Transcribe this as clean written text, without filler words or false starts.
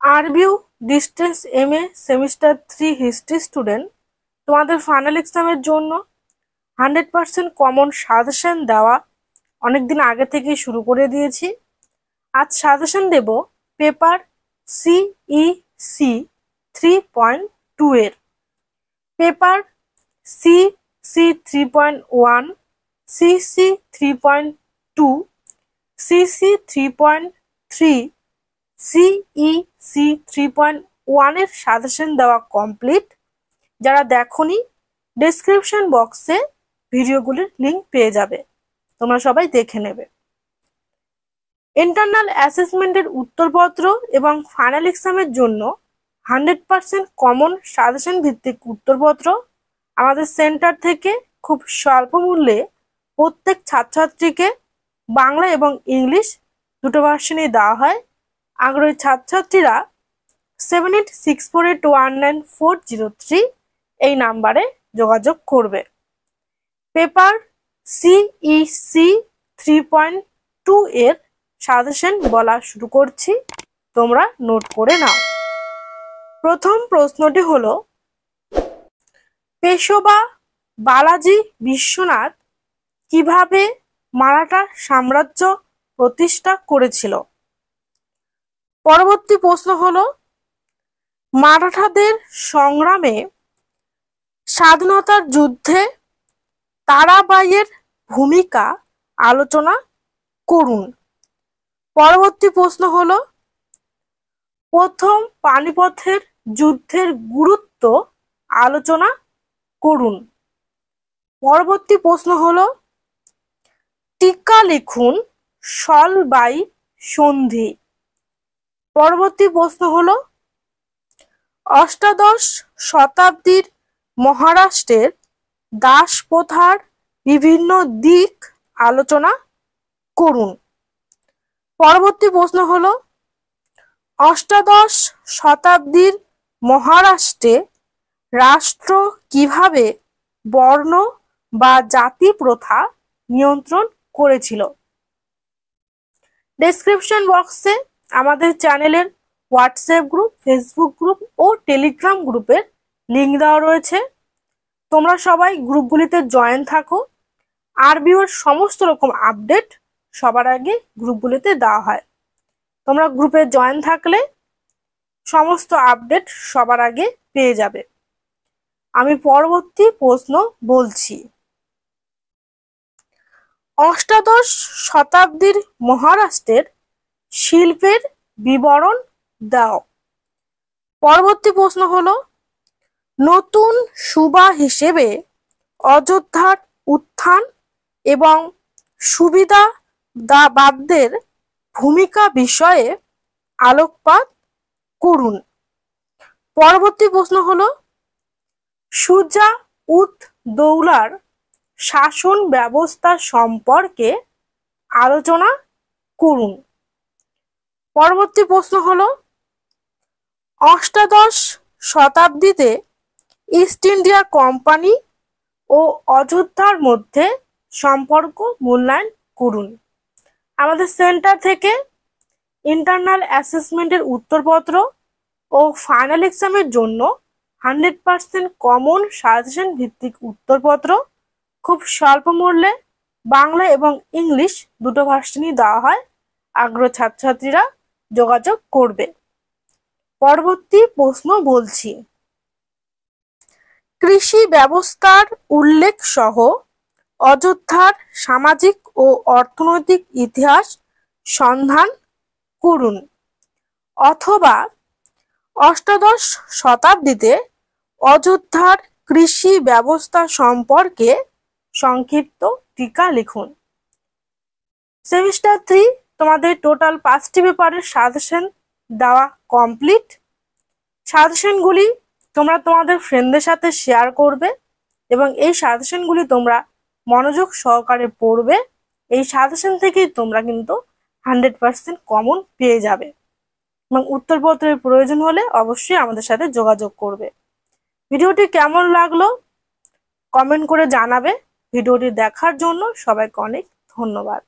আরবিউ distance MA semester 3 history student, তোমাদের final এক্সামের জন্য 100% কমন সাজেশন দেওয়া অনেকদিন আগে থেকেই শুরু করে দিয়েছি। আজ সাজেশন দেব পেপার সিইসি 3.2 এর। Paper CC 3.1, CC 3.2, CC 3.3, CEC 3.1 এর সাজেশন দেওয়া কমপ্লিট। যারা দেখোনি, ডেসক্রিপশন বক্সে ভিডিওগুলির লিংক পেয়ে যাবে, তোমরা সবাই দেখে নেবে। ইন্টারনাল অ্যাসেসমেন্টের উত্তরপত্র এবং ফাইনাল এক্সামের জন্য 100% কমন সাজেশন ভিত্তিক উত্তরপত্র আমাদের সেন্টার থেকে খুব স্বল্প মূল্যে প্রত্যেক ছাত্রছাত্রীকে বাংলা এবং ইংলিশ দুটো ভার্সনই দেওয়া হয়। আগ্রহী ছাত্রছাত্রীরা 7864819403 এই নাম্বারে যোগাযোগ করবে। পেপার সিইসি 3.2 এর সাজেশন বলা শুরু করছি, তোমরা নোট করে নাও। প্রথম প্রশ্নটি হলো, পেশোয়া বালাজি বিশ্বনাথ কিভাবে মারাঠা সাম্রাজ্য প্রতিষ্ঠা করেছিল? পরবর্তী প্রশ্ন হলো, মারাঠাদের সংগ্রামে স্বাধীনতার যুদ্ধে তারাবাইয়ের ভূমিকা আলোচনা করুন। পরবর্তী প্রশ্ন হলো, প্রথম পানিপথের যুদ্ধের গুরুত্ব আলোচনা করুন। পরবর্তী প্রশ্ন হলো, টিকা লিখুন সলবাই সন্ধি। পরবর্তী প্রশ্ন হলো, অষ্টাদশ শতাব্দীর মহারাষ্ট্রের দাস প্রথার বিভিন্ন দিক আলোচনা করুন। পরবর্তী প্রশ্ন হলো, অষ্টাদশ শতাব্দীর মহারাষ্ট্রে রাষ্ট্র কিভাবে বর্ণ বা জাতি প্রথা নিয়ন্ত্রণ করেছিল? ডেসক্রিপশন বক্সে আমাদের চ্যানেলের হোয়াটসঅ্যাপ গ্রুপ, ফেসবুক গ্রুপ ও টেলিগ্রাম গ্রুপের লিংক দেওয়া রয়েছে, তোমরা সবাই গ্রুপগুলিতে জয়েন থাকো। আরবিওর সমস্ত রকম আপডেট সবার আগে গ্রুপগুলিতে দেওয়া হয়। তোমরা গ্রুপে জয়েন থাকলে সমস্ত আপডেট সবার আগে পেয়ে যাবে। আমি পরবর্তী প্রশ্ন বলছি, অষ্টাদশ শতাব্দীর মহারাষ্ট্রের শিল্পের বিবরণ দাও। পরবর্তী প্রশ্ন হলো, নতুন সুবা হিসেবে অযোধ্যার উত্থান এবং সুবিধাবাদদের ভূমিকা বিষয়ে আলোকপাত করুন। পরবর্তী প্রশ্ন হলো, সুজা উদ দৌলার শাসন ব্যবস্থা সম্পর্কে আলোচনা করুন। পরবর্তী প্রশ্ন হলো, অষ্টাদশ শতাব্দীতে ইস্ট ইন্ডিয়া কোম্পানি ও অযোধ্যার মধ্যে সম্পর্ক মূল্যায়ন করুন। আমাদের সেন্টার থেকে ইন্টারনাল অ্যাসেসমেন্টের উত্তরপত্র ও ফাইনাল এক্সামের জন্য 100% কমন সাজেশন ভিত্তিক উত্তরপত্র খুব স্বল্প মূল্যে বাংলা এবং ইংলিশ দুটো ভার্সনই দেওয়া হয়। আগ্রহী ছাত্রছাত্রীরা যোগাযোগ করবে। পরবর্তী প্রশ্ন বলছি, কৃষি ব্যবস্থার উল্লেখ সহ অযোধ্যার সামাজিক ও অর্থনৈতিক ইতিহাস সন্ধান করুন। অথবা অষ্টাদশ শতাব্দীতে অযোধ্যার কৃষি ব্যবস্থা সম্পর্কে সংক্ষিপ্ত টিকা লিখুন। সেমিস্টার 3 তোমাদের টোটাল 5টি পেপারের সাজেশন দেওয়া কমপ্লিট। সাজেশনগুলি তোমরা তোমাদের ফ্রেন্ডদের সাথে শেয়ার করবে এবং এই সাজেশনগুলি তোমরা মনোযোগ সহকারে পড়বে। এই সাজেশন থেকেই তোমরা কিন্তু 100% কমন পেয়ে যাবে এবং উত্তরপত্রের প্রয়োজন হলে অবশ্যই আমাদের সাথে যোগাযোগ করবে। ভিডিওটি কেমন লাগলো কমেন্ট করে জানাবে। ভিডিওটি দেখার জন্য সবাইকে অনেক ধন্যবাদ।